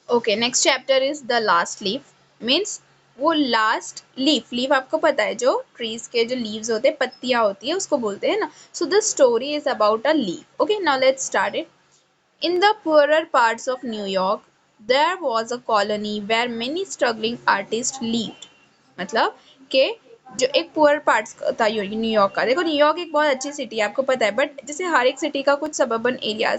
Okay, next chapter is the last leaf, means वो last leaf, leaf आपको पता है जो ट्रीज के जो लीव्स होते हैं, पत्तियां होती है, उसको बोलते हैं ना. So the story is about a leaf. Okay, now let's start it. In the poorer parts of New York, there was a colony where many struggling artists lived. मतलब कि जो एक पुअर पार्ट्स था न्यूयॉर्क का. देखो New York एक बहुत अच्छी सिटी है, आपको पता है, बट जैसे हर एक सिटी का कुछ सबर्बन एरिया,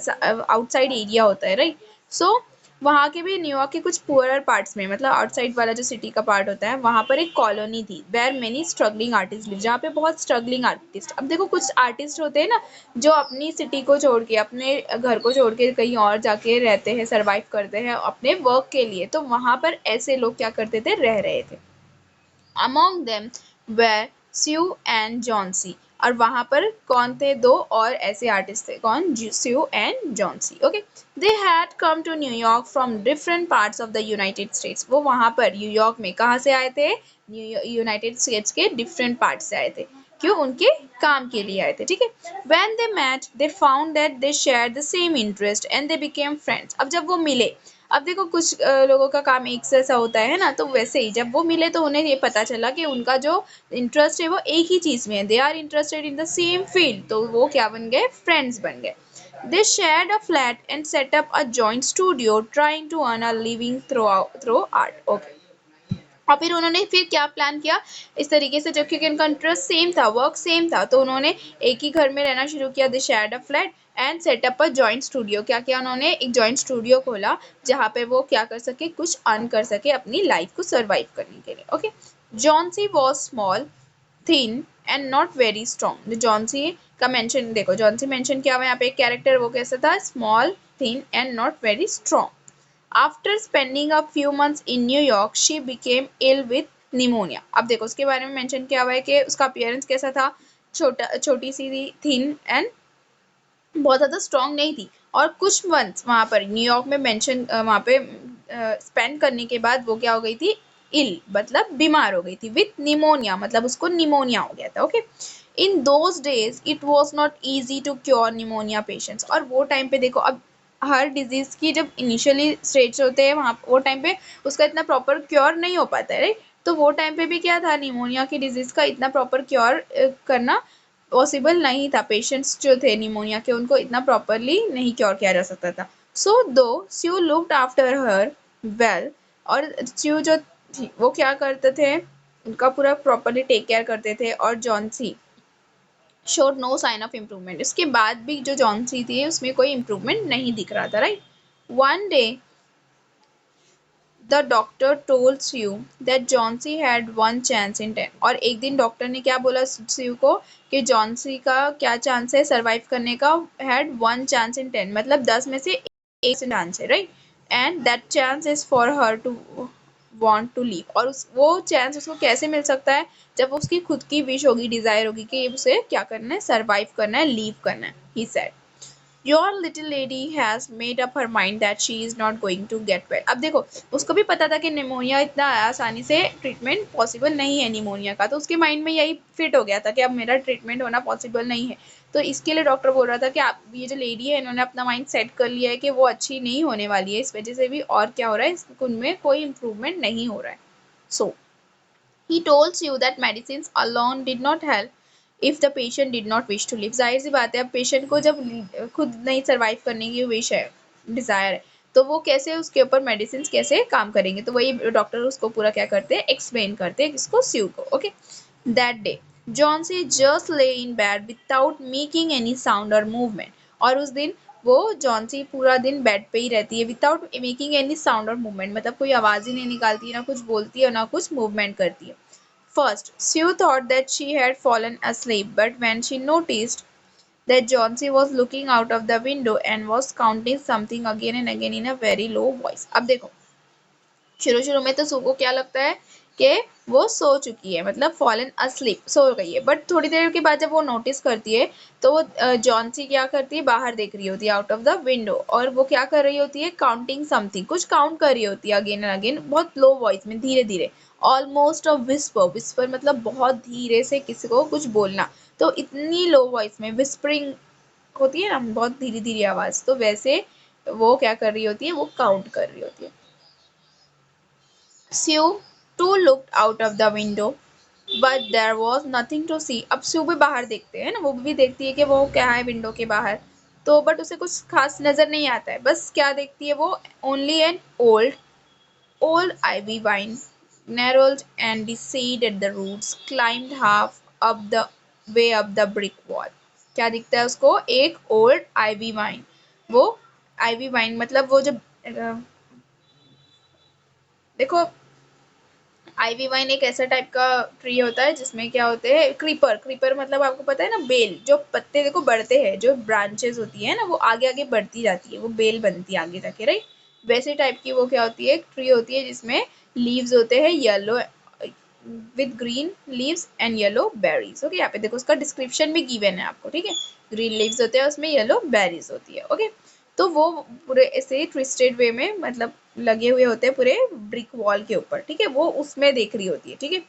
आउटसाइड एरिया होता है, राइट. सो वहाँ के भी न्यूयॉर्क के कुछ पुअर पार्ट्स में, मतलब आउटसाइड वाला जो सिटी का पार्ट होता है, वहाँ पर एक कॉलोनी थी where many struggling artist live, जहाँ पे बहुत स्ट्रगलिंग आर्टिस्ट. अब देखो कुछ आर्टिस्ट होते हैं ना जो अपनी सिटी को छोड़ के, अपने घर को छोड़ के कहीं और जाके रहते हैं, सर्वाइव करते हैं अपने वर्क के लिए, तो वहाँ पर ऐसे लोग क्या करते थे, रह रहे थे. Among them were Sue and John C. और वहाँ पर कौन थे, दो और ऐसे आर्टिस्ट थे, कौन, Sue and John C. Okay, they had come to New York from different parts of the United States. वो वहाँ पर न्यूयॉर्क में कहाँ से आए थे, यूनाइटेड स्टेट्स के डिफरेंट पार्ट से आए थे. क्यों, उनके काम के लिए आए थे, ठीक है. When they met, they found that they shared the same interest and they became friends. अब जब वो मिले, अब देखो कुछ लोगों का काम एक जैसा होता है ना, तो वैसे ही जब वो मिले तो उन्हें ये पता चला कि उनका जो इंटरेस्ट है वो एक ही चीज़ में है, they are interested in the same field, तो वो क्या बन गए, फ्रेंड्स बन गए. They shared a flat and set up a joint studio trying to earn a living through art. Okay, और फिर उन्होंने फिर क्या प्लान किया, इस तरीके से, जब क्योंकि उनका इंटरेस्ट सेम था, वर्क सेम था, तो उन्होंने एक ही घर में रहना शुरू किया. दे shared a flat and setup a joint studio. क्या किया उन्होंने, एक जॉइंट स्टूडियो खोला जहाँ पे वो क्या कर सके, कुछ अर्न कर सके अपनी लाइफ को सर्वाइव करने के लिए. Okay, Johnsy was small, thin and not very strong. जो जॉन सी का मेंशन देखो, जॉन सी मेंशन किया हुआ है यहाँ पे एक कैरेक्टर, वो कैसा था, small, thin and not very strong. After spending a few months in New York, she became ill with pneumonia. अब देखो उसके बारे में मेंशन किया हुआ है कि उसका अपीयरेंस कैसा था, छोटी सी थी, थिन एंड बहुत ज़्यादा स्ट्रॉन्ग नहीं थी. और कुछ मंथ्स वहाँ पर न्यूयॉर्क में मेंशन वहाँ पे स्पेंड करने के बाद वो क्या हो गई थी, इल मतलब बीमार हो गई थी, विथ निमोनिया मतलब उसको निमोनिया हो गया था. Okay, in those days it was not easy to cure pneumonia patients. और वो टाइम पे देखो, अब हर डिजीज की जब इनिशियली स्टेज होते हैं वहाँ, वो टाइम पे उसका इतना प्रॉपर क्योर नहीं हो पाता है, राइट. तो वो टाइम पे भी क्या था, निमोनिया की डिजीज का इतना प्रॉपर क्योर करना पॉसिबल नहीं था. पेशेंट्स जो थे निमोनिया के, उनको इतना प्रॉपरली नहीं क्योर किया जा सकता था. सो दो स्यू लुक्ड आफ्टर हर वेल, और स्यू जो थी वो क्या करते थे, उनका पूरा प्रॉपरली टेक केयर करते थे. और Johnsy showed no sign of improvement. उसके बाद भी जो जॉन सी थी उसमें कोई इम्प्रूवमेंट नहीं दिख रहा था, right. One day the doctor told Sue that Johnsy had 1 chance in 10. और एक दिन डॉक्टर ने क्या बोला स्यू को, कि जॉन्सी का क्या चांस है सर्वाइव करने का, हैड 1 chance in 10, मतलब 10 में से एक चांस है, right. And that chance is for her to want to live. और उस वो चांस उसको कैसे मिल सकता है, जब उसकी खुद की विश होगी, डिजायर होगी कि उसे क्या करना है, सर्वाइव करना है, लीव करना है. He said, your little lady has made up her mind that she is not going to get well. अब देखो उसको भी पता था कि निमोनिया इतना आसानी से ट्रीटमेंट पॉसिबल नहीं है निमोनिया का, तो उसके माइंड में यही फिट हो गया था कि अब मेरा ट्रीटमेंट होना पॉसिबल नहीं है. तो इसके लिए डॉक्टर बोल रहा था कि आप, ये जो लेडी है, इन्होंने अपना माइंड सेट कर लिया है कि वो अच्छी नहीं होने वाली है, इस वजह से भी और क्या हो रहा है, उनमें कोई इम्प्रूवमेंट नहीं हो रहा है. सो he told you that medicines alone did not help if the patient did not wish to live. जाहिर सी बात है, अब पेशेंट को जब खुद नहीं सर्वाइव करने की विश है, डिजायर है, तो वो कैसे उसके ऊपर मेडिसिन कैसे काम करेंगे. तो वही डॉक्टर उसको पूरा क्या करते हैं, एक्सप्लेन करते हैं किसको, स्यू को. Okay, that day Johnsy just ले in bed without making any sound और मूवमेंट. और उस दिन वो जॉन्सी पूरा दिन बेड पे ही रहती है विदाउट मेकिंग एनी साउंड और मूवमेंट, मतलब कोई आवाज ही नहीं निकालती है, ना कुछ बोलती है, ना कुछ मूवमेंट करती है. First, Sue thought that she had fallen asleep, but when she noticed that Johnsy was looking out of the window and was counting something again and again in a very low voice. अब देखो शुरू शुरू में तो सू को क्या लगता है कि वो सो चुकी है, मतलब फॉलन अस्लीप, सो गई है. बट थोड़ी देर के बाद जब वो नोटिस करती है तो वो जॉन्सी क्या करती है, बाहर देख रही होती है आउट ऑफ द विंडो, और वो क्या कर रही होती है, काउंटिंग समथिंग, कुछ काउंट कर रही होती है अगेन एंड अगेन, बहुत लो वॉइस में, धीरे धीरे. ऑलमोस्ट अ विस्पर, विस्पर मतलब बहुत धीरे से किसी को कुछ बोलना, तो इतनी लो वॉइस में विस्परिंग होती है ना, बहुत धीरे धीरे आवाज, तो वैसे वो क्या कर रही होती है, वो काउंट कर रही होती है. Sue too looked out of the window, but there was nothing to see. अब Sue भी बाहर देखते हैं ना, वो भी देखती है कि वो क्या है विंडो के बाहर, तो बट उसे कुछ खास नजर नहीं आता है, बस क्या देखती है वो, only an old ivy vine, gnarled and decayed at the roots, climbed half up the way up the brick wall. क्या दिखता है उसको, एक ओल्ड आईवी वाइन, वो आईवी वाइन मतलब वो जो देखो, आईवी वाइन एक ऐसा टाइप का ट्री होता है जिसमें क्या होते हैं, क्रीपर, क्रीपर मतलब आपको पता है ना, बेल, जो पत्ते देखो बढ़ते हैं, जो ब्रांचेस होती है ना वो आगे आगे बढ़ती जाती है, वो बेल बनती है आगे जाके, राइट। वैसे टाइप की वो क्या होती है, एक ट्री होती है जिसमें लीव्स होते हैं yellow with green leaves and yellow berries. Okay, यहाँ पे देखो उसका डिस्क्रिप्शन भी गिवन है आपको, ठीक है। ग्रीन लीव्स होते हैं, उसमें येलो बेरीज होती है। ओके, तो वो पूरे ऐसे ट्विस्टेड वे में मतलब लगे हुए होते हैं पूरे ब्रिक वॉल के ऊपर, ठीक है, वो उसमें देख रही होती है, ठीक है।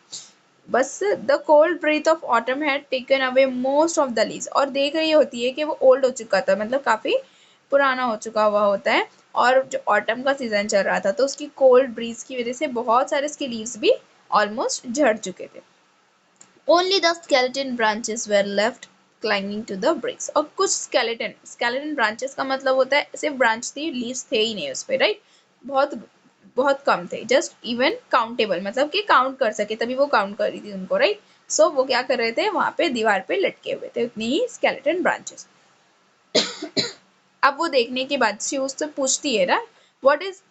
बस the cold breath of autumn had taken away most of the leaves, और देख रही होती है कि वो ओल्ड हो चुका था, मतलब काफी पुराना हो चुका हुआ होता है, और जो ऑटम का सीजन चल रहा था तो उसकी कोल्ड ब्रीज की वजह से बहुत सारे इसके लीव्स भी ऑलमोस्ट झड़ चुके थे। Only the skeleton branches were left clinging to the bricks. और कुछ skeleton branches का मतलब होता है सिर्फ branch थी, leaves थे ही नहीं उस पे, राइट। बहुत बहुत कम थे, जस्ट इवन काउंटेबल, मतलब कि काउंट कर सके तभी वो काउंट कर रही थी उनको, राइट। सो वो क्या कर रहे थे, वहां पे दीवार पे लटके हुए थे उतनी ही skeleton branches। अब वो देखने के बाद सी उससे पूछती है ना, what is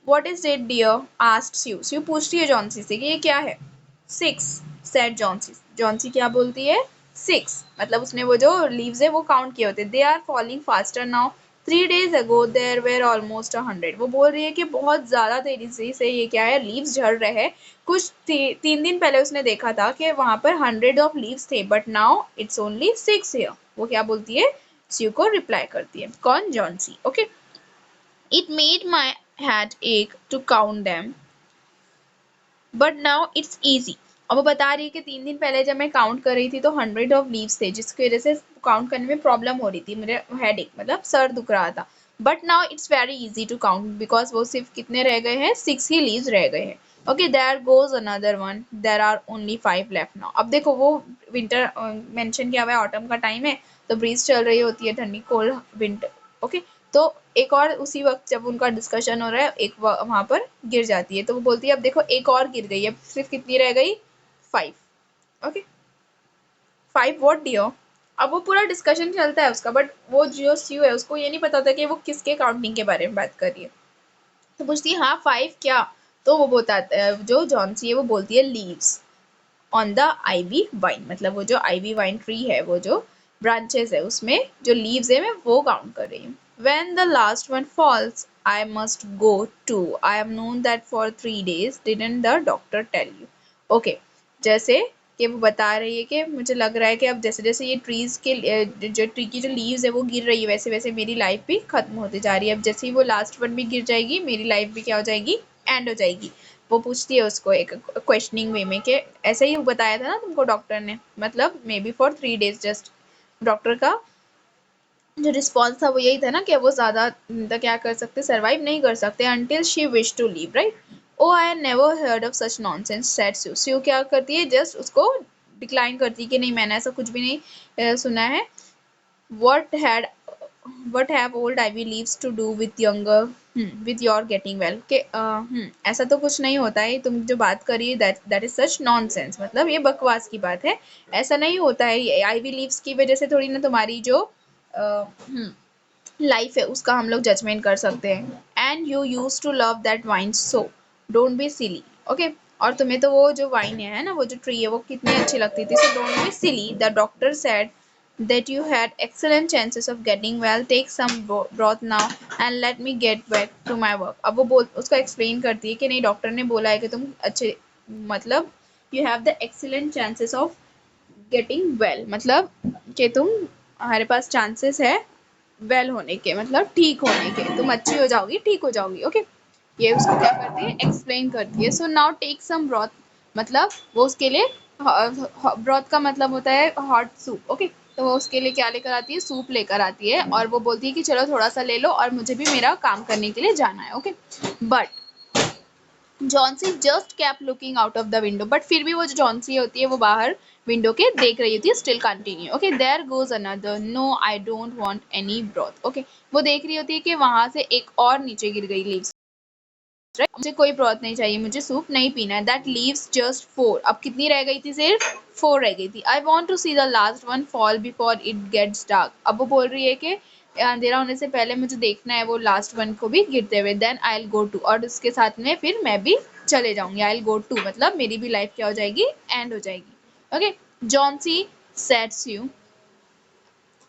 What is it, dear? asked Sue. Sue पूछती है जॉन्सी से कि ये क्या है। 6 said जॉन्सी। जॉन्सी क्या बोलती है, 6, मतलब उसने वो जो लीव्स है वो काउंट किए होते। They are falling faster now. 3 days ago there were almost 100. वो बोल रही है कि बहुत ज्यादा तेजी से ये क्या है, लीव्स झड़ रहे हैं। कुछ 3 दिन पहले उसने देखा था कि वहां पर 100 ऑफ लीव्स थे, but now it's only 6 here. वो क्या बोलती है, Sue को रिप्लाई करती है, कौन, Johnsy. Okay, It made my head ache to count them, but now it's easy. अब वो बता रही है कि 3 दिन पहले जब मैं काउंट कर रही थी तो 100 ऑफ लीव्स थे, जिसकी वजह से काउंट करने में प्रॉब्लम हो रही थी, मेरे हेड एक मतलब सर दुख रहा था। But now it's very easy to count because वो सिर्फ कितने रह गए हैं, 6 ही लीव्स रह गए हैं। Okay, there goes another one, there are only 5 left now. अब देखो वो विंटर मेंशन किया हुआ है, ऑटम का टाइम है, तो ब्रीज चल रही होती है ठंडी, कोल्ड विंटर। ओके, तो एक और उसी वक्त जब उनका डिस्कशन हो रहा है, एक वहां पर गिर जाती है, तो वो बोलती है अब देखो एक और गिर गई है, सिर्फ कितनी रह गई, 5। Okay, 5 what dear. अब वो पूरा डिस्कशन चलता है उसका, बट वो जो स्यू है उसको ये नहीं पता था कि वो किसके काउंटिंग के बारे में बात कर रही है। तो पूछती है हाँ 5 क्या, तो वो बताता है, जो जॉन्सी है वो बोलती है leaves on the ivy vine, मतलब वो जो आईवी वाइन ट्री है, वो जो ब्रांचेस है उसमें जो लीव्स है मैं वो काउंट कर रही हूँ। When the last one falls I must go too, I have known that for 3 days, didn't the doctor tell you. Okay, जैसे कि वो बता रही है कि मुझे लग रहा है कि अब जैसे जैसे ये ट्रीज के जो ट्री की जो लीव्स है वो गिर रही है, वैसे वैसे मेरी लाइफ भी खत्म होती जा रही है। अब जैसे ही वो लास्ट वन भी गिर जाएगी, मेरी लाइफ भी क्या हो जाएगी, एंड हो जाएगी। वो पूछती है उसको एक क्वेश्चनिंग वे में कि ऐसे ही बताया था ना तुमको डॉक्टर ने, मतलब may be for 3 days just. Doctor का जो रिस्पॉन्स था वो यही था ना कि वो ज्यादा क्या कर सकते, सर्वाइव नहीं कर सकते until she wish to leave, right? Oh, I never heard of such nonsense, said Sue. Sue क्या करती है, जस्ट उसको डिक्लाइन करती है कि नहीं, मैंने ऐसा कुछ भी नहीं सुना है। What had what have old ivy leaves to do with younger with your getting well, के ऐसा तो कुछ नहीं होता है, तुम जो बात कर रही है that is such nonsense, मतलब ये बकवास की बात है, ऐसा नहीं होता है। आईवी लीव्स की वजह से थोड़ी ना तुम्हारी जो लाइफ है उसका हम लोग जजमेंट कर सकते हैं। And you use to love that vine, so don't be silly. Okay, और तुम्हें तो वो जो वाइन है ना, वो जो ट्री है वो कितनी अच्छी लगती थी, सो don't be silly, the doctor said that you had excellent chances of getting well. Take some broth now and let me get back to my work. अब वो बोल उसको एक्सप्लेन करती है कि नहीं, डॉक्टर ने बोला है कि तुम अच्छे, मतलब you have the excellent chances of getting well, मतलब कि तुम्हारे पास चांसेस है वेल होने के, मतलब ठीक होने के, तुम अच्छी हो जाओगी, ठीक हो जाओगी। ओके, ये उसको क्या करती है, एक्सप्लेन करती है। So now take some broth, मतलब वो उसके लिए ब्रॉथ का मतलब होता है हॉट सूप। ओके, तो वो उसके लिए क्या लेकर आती है, सूप लेकर आती है, और वो बोलती है कि चलो थोड़ा सा ले लो और मुझे भी मेरा काम करने के लिए जाना है। Okay, but Johnsy just cap looking out of the window, but फिर भी वो जो जॉन्सी होती है वो बाहर विंडो के देख रही होती है, still continue. Okay, there goes another, no I don't want any broth. Okay, वो देख रही होती है कि वहां से एक और नीचे गिर गई लीव्स, मुझे कोई ब्रॉथ नहीं चाहिए, मुझे सूप नहीं पीना है। दैट लीव्स जस्ट 4, अब कितनी रह गई थी, सिर्फ 4 रह गई थी। I want to see the last one fall before it gets dark, अब वो बोल रही है कि अंधेरा होने से पहले मुझे देखना है वो लास्ट वन को भी गिरते हुए। Then I will go too, और उसके साथ में फिर मैं भी चले जाऊंगी। आई विल गो टू मतलब मेरी भी लाइफ क्या हो जाएगी, एंड हो जाएगी। Okay, Johnsy said Sue,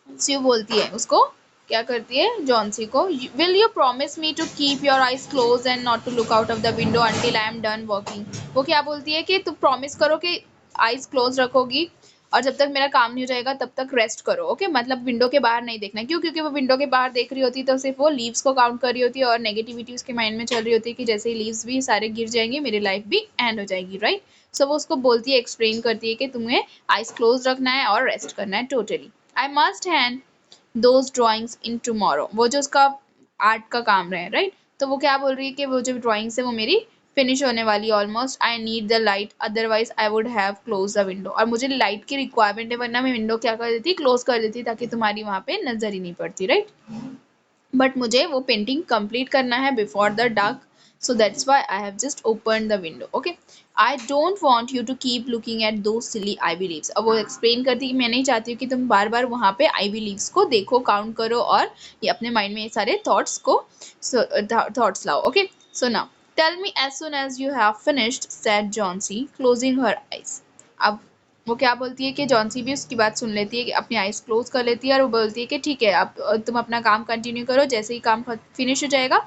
Sue बोलती है उसको, क्या करती है जॉन्सी को, will you promise me to keep your eyes close and not to look out of the window until I am done working. वो क्या बोलती है कि तू प्रॉमिस करो कि आईज क्लोज रखोगी और जब तक मेरा काम नहीं हो जाएगा तब तक रेस्ट करो। ओके, मतलब विंडो के बाहर नहीं देखना। क्यों? क्योंकि वो विंडो के बाहर देख रही होती है तो सिर्फ वो लीव्स को काउंट कर रही होती है और नेगेटिविटी उसके माइंड में चल रही होती है कि जैसे ही लीव्स भी सारे गिर जाएंगे मेरी लाइफ भी एंड हो जाएगी, राइट। सो वो उसको बोलती है, एक्सप्लेन करती है कि तुम्हें आईज क्लोज रखना है और रेस्ट करना है totally. I must hand those drawings in tomorrow, वो जो उसका आर्ट का काम रहे, राइट। तो वो क्या बोल रही है कि वो जो ड्राइंग्स है वो मेरी फिनिश होने वाली almost. I need the light otherwise I would have close the window, और मुझे लाइट की रिक्वायरमेंट है वरना मैं विंडो क्या कर देती, क्लोज कर देती ताकि तुम्हारी वहां पे नजर ही नहीं पड़ती, राइट। बट मुझे वो पेंटिंग कंप्लीट करना है before the dark, so that's why I have just opened the window. Okay, I don't want you to keep looking at those silly ivy leaves. अब वो एक्सप्लेन करती है कि मैं नहीं चाहती हूँ कि तुम बार बार वहां पे आईवी लीव्स को देखो, काउंट करो और ये अपने माइंड में ये सारे थॉट्स को थॉट्स लाओ। Okay, so now tell me as soon as you have finished, said Johnsy closing her eyes. अब वो क्या बोलती है कि जॉन्सी भी उसकी बात सुन लेती है, कि अपनी आइज क्लोज कर लेती है और वो बोलती है कि ठीक है अब तुम अपना काम कंटिन्यू करो, जैसे ही काम फिनिश हो जाएगा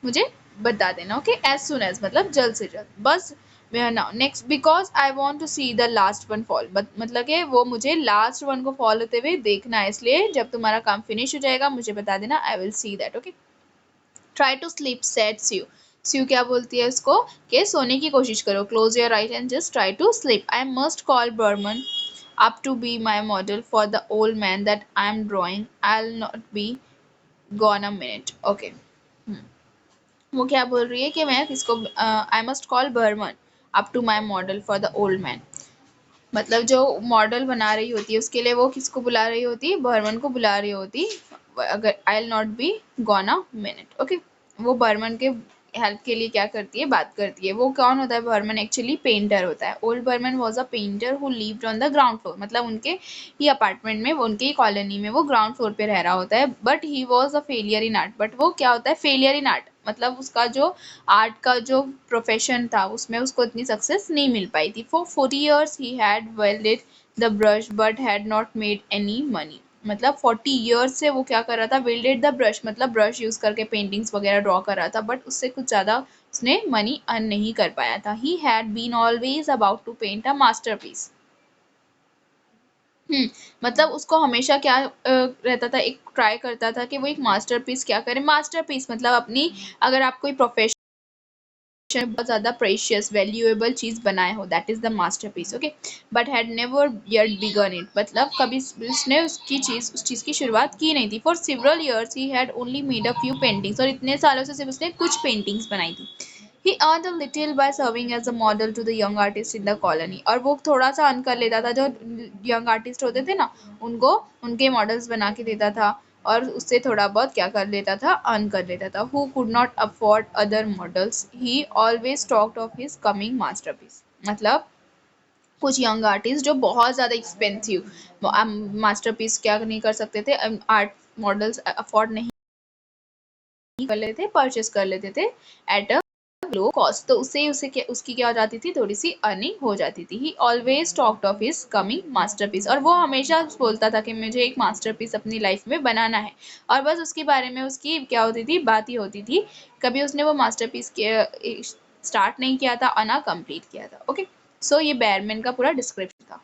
मुझे बता देना। ओके, एज सुन एज मतलब जल्द से जल्द, बस next because I want to see the last one fall, मतलब कि वो मुझे लास्ट वन को फॉल होते हुए देखना है, इसलिए जब तुम्हारा काम फिनिश हो जाएगा मुझे बता देना, I will see that. Okay, try to sleep सेट स्यू, स्यू क्या बोलती है उसको कि सोने की कोशिश करो, close your eyes and just try to sleep. I must call Burman up to be my model for the old man that I'm drawing. I'll not be gone a minute. Okay. वो क्या बोल रही है कि मैं किसको, I must call Behrman up to my model for the old man, मतलब जो मॉडल बना रही होती है उसके लिए वो किसको बुला रही होती, बर्मन को बुला रही होती, अगर I will not be gone a minute. Okay, वो बर्मन के हेल्प के लिए क्या करती है, बात करती है। वो कौन होता है, बर्मन एक्चुअली पेंटर होता है। Old Behrman was a painter who lived on the ground floor, मतलब उनके ही अपार्टमेंट में, उनके ही कॉलोनी में वो ग्राउंड फ्लोर पे रह रहा होता है। But he was a failure in art, but वो क्या होता है, फेलियर इन आर्ट, मतलब उसका जो आर्ट का जो प्रोफेशन था उसमें उसको इतनी सक्सेस नहीं मिल पाई थी। For 40 years he had wielded the brush but had not made any money, मतलब 40 years से वो क्या कर रहा था, wielded the brush मतलब ब्रश यूज करके पेंटिंग्स वगैरह ड्रॉ कर रहा था, बट उससे कुछ ज्यादा उसने मनी अर्न नहीं कर पाया था। he had been always about to paint a masterpiece. मतलब उसको हमेशा क्या रहता था, एक ट्राई करता था कि वो एक मास्टरपीस क्या करे। मास्टरपीस मतलब अपनी, अगर आप कोई प्रोफेशन बहुत ज्यादा प्रेशियस वैल्यूएबल चीज बनाए हो, that is the masterpiece. Okay, but had never yet begun it, मतलब कभी उसने उस चीज की शुरुआत की नहीं थी। For several years he had only made a few paintings, और इतने सालों से सिर्फ उसने कुछ पेंटिंग्स बनाई थी। He earned a little by serving as a model to the young artists in the colony, और वो थोड़ा सा अर्न कर लेता था, जो यंग आर्टिस्ट होते थे ना उनको उनके मॉडल्स बना के देता था, और उससे थोड़ा बहुत क्या कर लेता था, अर्न कर लेता था। Who could not afford other models, he always talked of his coming masterpiece, मतलब कुछ यंग आर्टिस्ट जो बहुत ज़्यादा एक्सपेंसिव मास्टरपीस क्या नहीं कर सकते थे, आर्ट मॉडल्स अफोर्ड नहीं कर लेते थे, परचेस कर लेते थे एट अ लो कॉस्ट, तो उससे उसकी क्या हो जाती थी, थोड़ी सी अर्निंग हो जाती थी। ही always talked of his coming masterpiece, और वो हमेशा बोलता था कि मुझे एक मास्टरपीस अपनी लाइफ में बनाना है, और बस उसके बारे में उसकी क्या होती थी, बात ही होती थी। कभी उसने वो मास्टरपीस के स्टार्ट नहीं किया था और ना कंप्लीट किया था। ओके, सो ये बैरमैन का पूरा डिस्क्रिप्शन था।